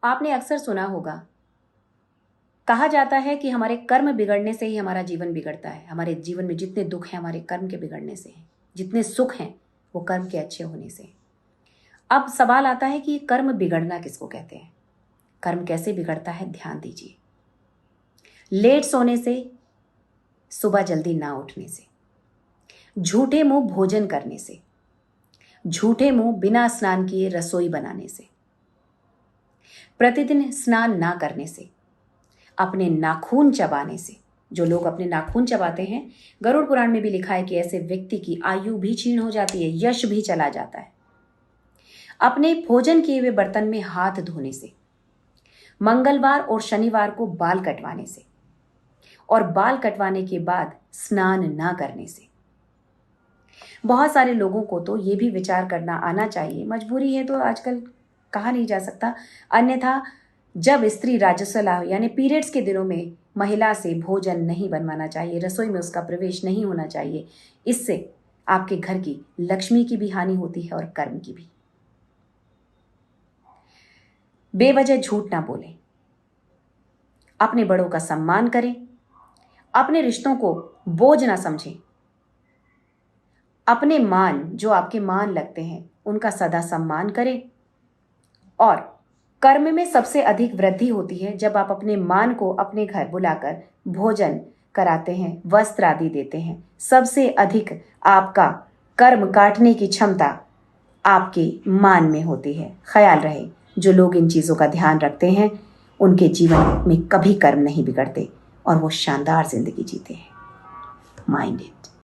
आपने अक्सर सुना होगा, कहा जाता है कि हमारे कर्म बिगड़ने से ही हमारा जीवन बिगड़ता है। हमारे जीवन में जितने दुख हैं हमारे कर्म के बिगड़ने से हैं, जितने सुख हैं वो कर्म के अच्छे होने से हैं। अब सवाल आता है कि कर्म बिगड़ना किसको कहते हैं, कर्म कैसे बिगड़ता है? ध्यान दीजिए। लेट सोने से, सुबह जल्दी ना उठने से, झूठे मुंह भोजन करने से, झूठे मुंह बिना स्नान किए रसोई बनाने से, प्रतिदिन स्नान ना करने से, अपने नाखून चबाने से। जो लोग अपने नाखून चबाते हैं, गरुड़ पुराण में भी लिखा है कि ऐसे व्यक्ति की आयु भी क्षीण हो जाती है, यश भी चला जाता है। अपने भोजन किए हुए बर्तन में हाथ धोने से, मंगलवार और शनिवार को बाल कटवाने से, और बाल कटवाने के बाद स्नान ना करने से। बहुत सारे लोगों को तो ये भी विचार करना आना चाहिए, मजबूरी है तो आजकल कहा नहीं जा सकता, अन्यथा जब स्त्री राजस्वला यानी पीरियड्स के दिनों में महिला से भोजन नहीं बनवाना चाहिए, रसोई में उसका प्रवेश नहीं होना चाहिए। इससे आपके घर की लक्ष्मी की भी हानि होती है और कर्म की भी। बेवजह झूठ ना बोलें, अपने बड़ों का सम्मान करें, अपने रिश्तों को बोझ ना समझें, अपने मान जो आपके मान लगते हैं उनका सदा सम्मान करें। और कर्म में सबसे अधिक वृद्धि होती है जब आप अपने मान को अपने घर बुलाकर भोजन कराते हैं, वस्त्र आदि देते हैं। सबसे अधिक आपका कर्म काटने की क्षमता आपके मान में होती है। ख्याल रहे, जो लोग इन चीज़ों का ध्यान रखते हैं उनके जीवन में कभी कर्म नहीं बिगड़ते और वो शानदार जिंदगी जीते हैं। Mind it.